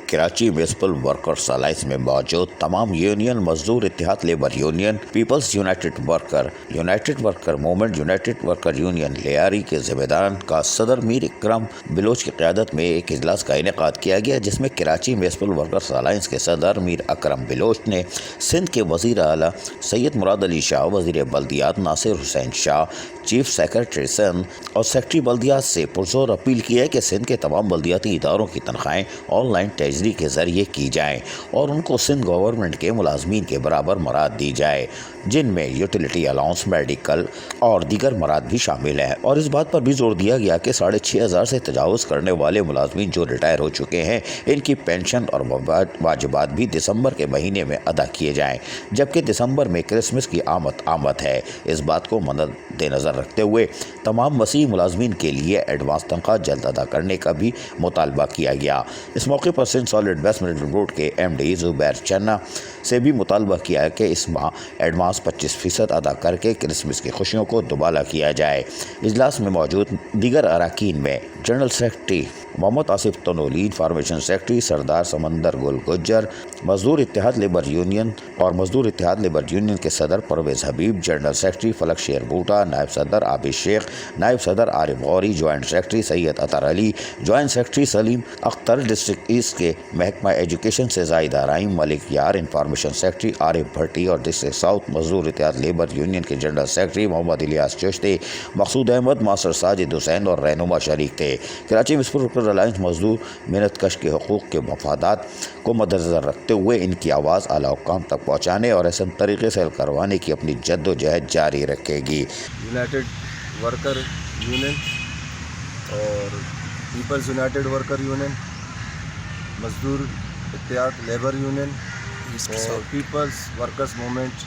Karachi municipal workers alliance में मौजूद तमाम यूनियन मजदूर इत्तेहाद labour union, people's united worker movement, united worker union Lyari के ज़िम्मेदारान का सदर मीर इकरम बिलोच की क़यादत में एक इजलास का इनेकाद किया गया, जिसमें कराची म्यूनसिपल वर्कर्स अलायंस के सदर मीर अकरम बिलोच ने सिंध के वज़ीर आला सैयद मुराद अली शाह, वज़ीर बल्दियात नासिर हुसैन शाह, चीफ सेक्रेटरी सिंध और सेक्रेटरी बल्दियात से पुरजोर अपील की है कि सिंध के तमाम बल्दियाती इदारों की तनख्वाहें ऑनलाइन ट्रेजरी के ज़रिए की जाएँ और उनको सिंध गवर्नमेंट के मुलाजमीन के बराबर मराद दी जाए, जिनमें यूटिलिटी अलाउंस, मेडिकल और दीगर मराद भी शामिल हैं। और इस बात पर भी जोर दिया गया कि 6,500 से तजावुज़ करने वाले मुलाजमीन जो रिटायर हो चुके हैं, इनकी पेंशन और वाजिबात भी दिसंबर के महीने में अदा किए जाएँ, जबकि दिसंबर में क्रिसमस की आमद है। इस बात को मद्देनज़र रखते हुए तमाम वसीह मुलाजमीन के लिए एडवांस तनख्वाह जल्द अदा करने का भी मुतालबा किया गया। इस मौके पर Sindh solid waste middle road के MD ज़ुबैर चन्ना से भी मुतालबा किया है कि इस माह एडवांस 25% अदा करके क्रिसमस की खुशियों को दुबाला किया जाए। इजलास में मौजूद दीगर अरकान में general secretary Mohammad Asif Tanoli, information secretary Sardar Samandar Gul Gujjar, मजदूर इत्तेहाद लेबर यूनियन और मजदूर इत्तेहाद लेबर यूनियन के सदर परवेज़ हबीब, जनरल सेक्रेटरी फलक शेर बूटा, नायब सदर आबिद शेख, नायब सदर Arif Gauri, joint secretary Syed Athar Ali, joint secretary Salim Akhtar, district east के महकमा एजुकेशन से जाहिदा राइम, मलिक यार, इंफॉर्मेशन सेक्रेटरी आरिफ भट्टी और डिस्ट्रिक्ट साउथ मजदूर इत्तेहाद लेबर यूनियन के जनरल सेक्रेटरी मोहम्मद इलियास चिश्ती, मकसूद अहमद, मास्टर साजिद हुसैन और रहनुमा शरीक थे। कराची म्यूनसिपल अलायंस मजदूर मेहनत कश के हकूक़ के मफादात को मद्देनज़र रखते हुए इनकी आवाज़ आला हुक्काम तक पहुँचाने और ऐसे तरीके से हल करवाने की अपनी जद्दोजहद जारी रखेगी। यूनाइटेड वर्कर यूनियन और पीपल्स यूनाइटेड वर्कर यूनियन, मजदूर इत्तेहाद लेबर यूनियन और पीपल्स वर्कर्स मूवमेंट,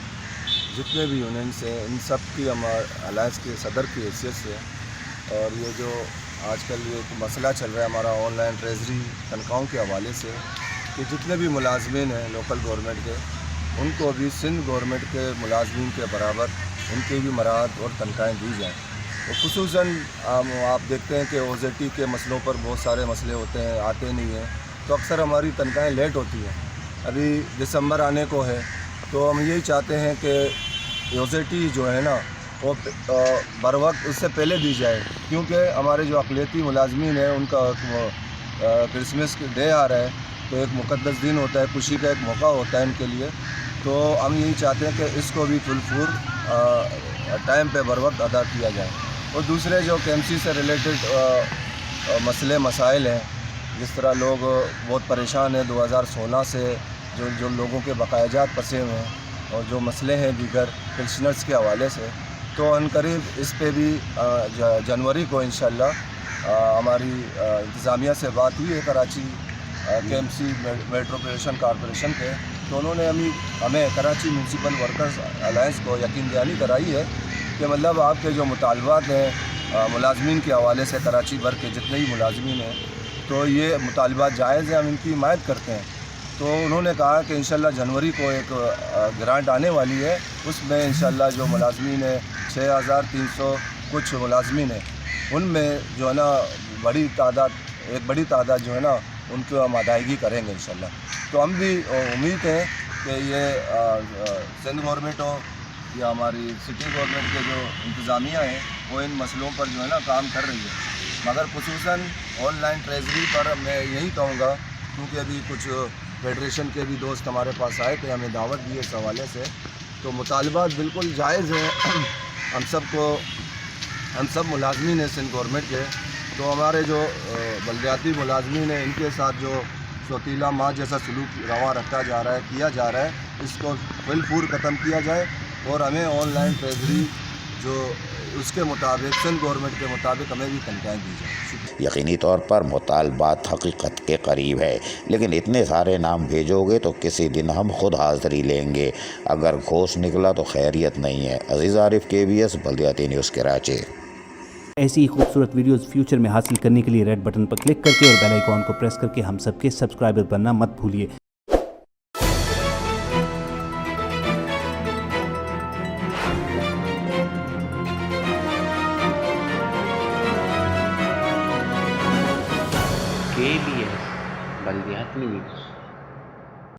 जितने भी यूनियंस हैं, इन सब की हम अलायंस के सदर की हैसियत से, और ये जो आजकल ये मसला चल रहा है हमारा ऑनलाइन ट्रेजरी तनख्वाहों के हवाले से, कि जितने भी मुलाजमीन हैं लोकल गवर्नमेंट के, उनको भी सिंध गवर्नमेंट के मुलाजमीन के बराबर उनके भी मराद और तनख्वाहें दी जाएँ। और खुसूसन आप देखते हैं कि OZT के मसलों पर बहुत सारे मसले होते हैं, आते नहीं हैं, तो अक्सर हमारी तनख्वाहें लेट होती हैं। अभी दिसंबर आने को है, तो हम यही चाहते हैं कि OZT जो है ना वो बर वक्त उससे पहले दी जाए, क्योंकि हमारे जो अक़लियती मुलाजमीन हैं उनका क्रिसमस डे आ रहा है, तो एक मुक़द्दस दिन होता है, खुशी का एक मौका होता है इनके लिए। तो हम यही चाहते हैं कि इसको भी फुलफूर टाइम पे बर वक्त अदा किया जाए। और दूसरे जो KMC से रिलेटेड मसले मसाइल हैं, जिस तरह लोग बहुत परेशान हैं 2016 से, जो लोगों के बकायाजात फंसे हुए हैं और जो मसले हैं दीगर पेंशनर्स के हवाले से, तो अनकरीब इस पे भी जनवरी को इंशाल्लाह हमारी इंतज़ामिया से बात हुई है कराची KMC मेट्रोपॉलिटन कॉरपोरेशन के, तो उन्होंने हमें कराची म्यूनसिपल वर्कर्स अलायंस को यकीन दहानी कराई है कि मतलब आपके जो मुतालबात हैं मुलाजमीन के हवाले से, कराची भर के जितने भी मुलाजमीन हैं, तो ये मुतालबात जायज़ हैं, हम इनकी हिमायत करते हैं। तो उन्होंने कहा कि इंशाल्लाह जनवरी को एक ग्रांट आने वाली है, उसमें इंशाल्लाह जो मुलाजमीन है 6,300 कुछ मुलाजमीन हैं, उनमें जो है ना एक बड़ी तादाद जो है ना उनको हम अदायगी करेंगे इंशाल्लाह। तो हम भी उम्मीद है कि ये सिंध गवर्नमेंट हो या हमारी सिटी गवर्नमेंट के जो इंतज़ामिया है, वो इन मसलों पर जो है ना काम कर रही है, मगर खुसूसन ऑनलाइन ट्रेजरी पर मैं यही कहूँगा, क्योंकि अभी कुछ फेडरेशन के भी दोस्त हमारे पास आए थे, हमें दावत दी इस हवाले से, तो मुतालबात बिल्कुल जायज़ हैं। हम सब मुलाजमीन हैं सिंध गवर्नमेंट के, तो हमारे जो बल्दियाती मुलाजमीन हैं, इनके साथ जो सौतीला माँ जैसा सलूक रवा रखा जा रहा है, किया जा रहा है, इसको बिल्कुल ख़त्म किया जाए और हमें ऑनलाइन ट्रेजरी जो उसके मुताबिक सिंध गवर्नमेंट के मुताबिक हमें भी तनख्वाहें दी जाए। यकीनी तौर पर मुतालबात हकीकत के करीब है, लेकिन इतने सारे नाम भेजोगे तो किसी दिन हम खुद हाज़िरी लेंगे। अगर घोष निकला तो खैरियत नहीं है। अजीज़ आरिफ, KBS बल्दियाती न्यूज़ कराची। ऐसी ही खूबसूरत वीडियोस फ्यूचर में हासिल करने के लिए रेड बटन पर क्लिक करके और बेल आइकॉन को प्रेस करके हम सबके सब्सक्राइबर बनना मत भूलिए। KBS बल्दियाती اپنی بھی